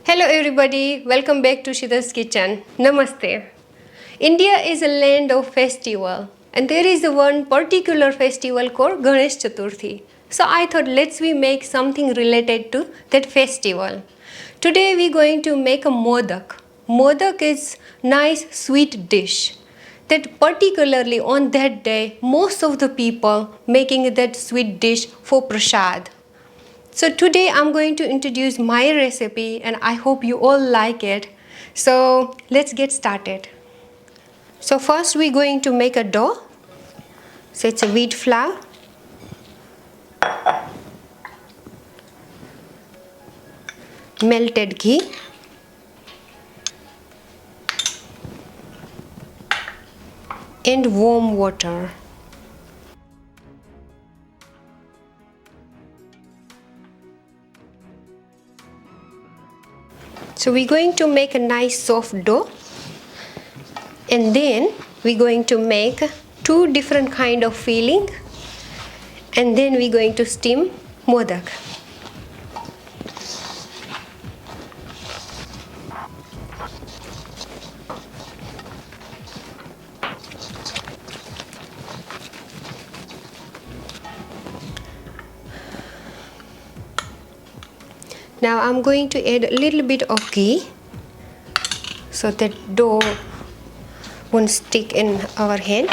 Hello everybody, welcome back to Shita's Kitchen. Namaste. India is a land of festival and there is one particular festival called Ganesh Chaturthi. So I thought let's we make something related to that festival. Today we going to make a modak. Modak is nice sweet dish that particularly on that day most of the people making that sweet dish for prasad. So today I'm going to introduce my recipe and I hope you all like it. So let's get started. So first we're going to make a dough. So it's a wheat flour, melted ghee, and warm water. So we're going to make a nice soft dough and then we're going to make two different kind of filling and then we're going to steam modak. Now I'm going to add a little bit of ghee so that dough won't stick in our hand.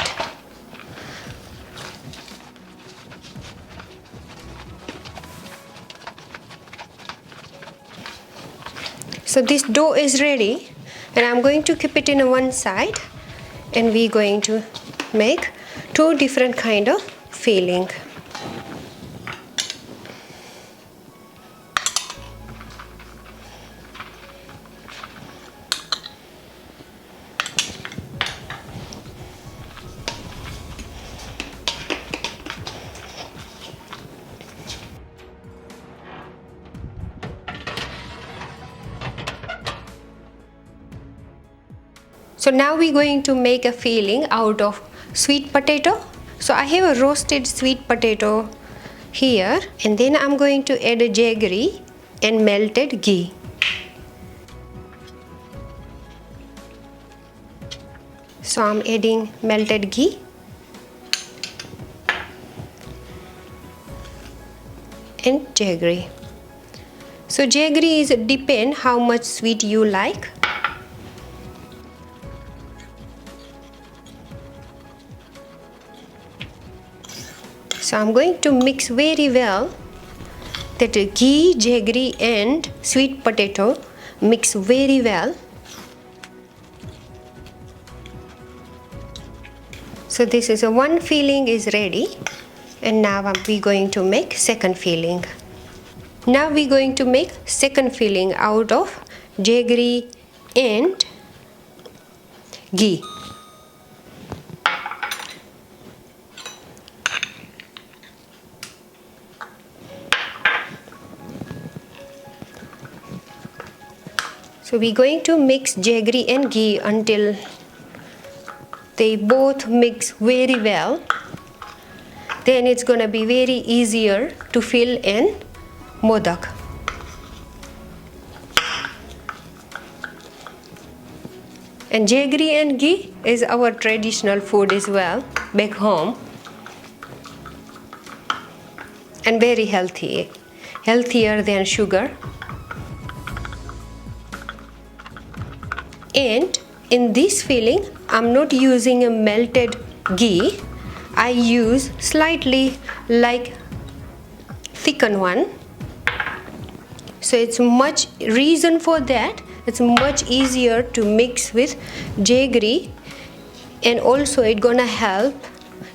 So this dough is ready and I'm going to keep it in one side and we're going to make two different kind of filling. So now we're going to make a filling out of sweet potato. So I have a roasted sweet potato here and then I'm going to add a jaggery and melted ghee. So I'm adding melted ghee and jaggery. So jaggery is depend how much sweet you like. So I'm going to mix very well that ghee, jaggery and sweet potato mix very well. So this is one filling is ready and now we're going to make second filling. Now we're going to make second filling out of jaggery and ghee. So we're going to mix jaggery and ghee until they both mix very well. Then it's going to be very easier to fill in modak. And jaggery and ghee is our traditional food as well back home and very healthy, healthier than sugar. And in this filling I'm not using a melted ghee, I use slightly like thickened one. So it's much reason for that, it's much easier to mix with jaggery and also it's gonna help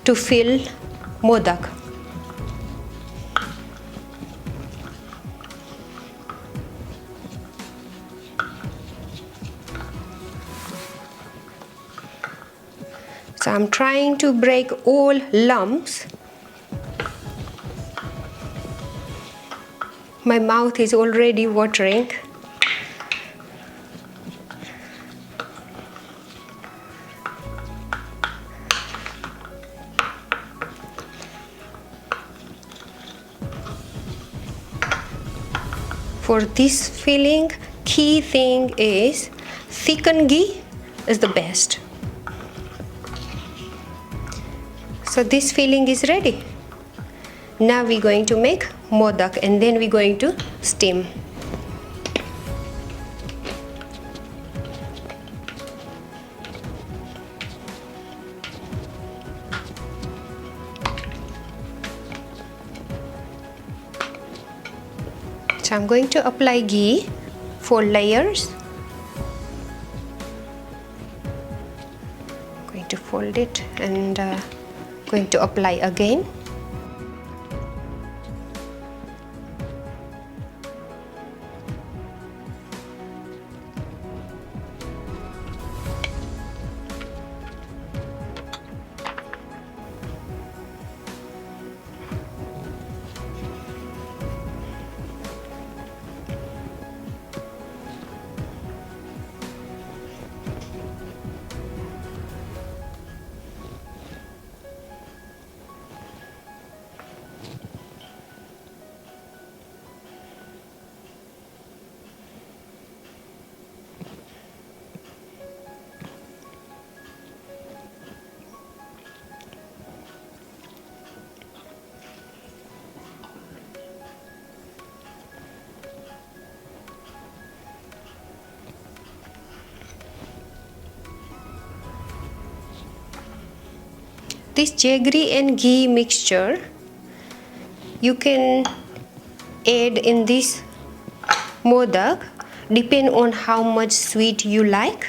to fill modak. So I'm trying to break all lumps. My mouth is already watering. For this filling, key thing is thickened ghee is the best. So this filling is ready. Now we're going to make modak and then we're going to steam. So I'm going to apply ghee 4 layers. Going to fold it and going to apply again. This jaggery and ghee mixture you can add in this modak depend on how much sweet you like.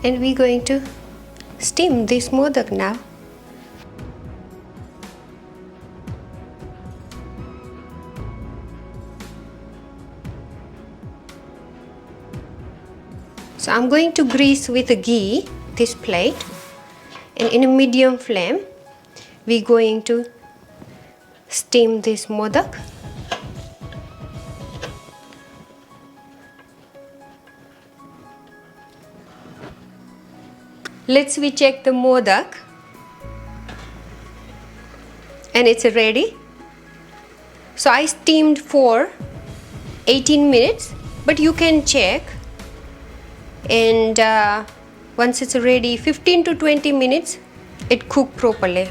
And we're going to steam this modak now. So I'm going to grease with the ghee this plate, and in a medium flame we're going to steam this modak. Let's we check the modak, and it's ready. So I steamed for 18 minutes, but you can check, and once it's ready 15 to 20 minutes it cooked properly.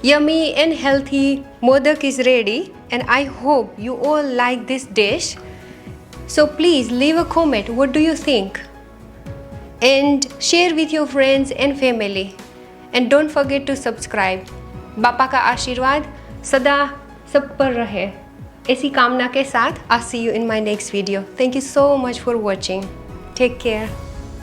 Yummy and healthy modak is ready, and I hope you all like this dish. So please leave a comment, what do you think? And share with your friends and family. And don't forget to subscribe. बापा का आशीर्वाद सदा सब पर रहे, ऐसी कामना के साथ I'll see you in my next video. Thank you so much for watching. Take care.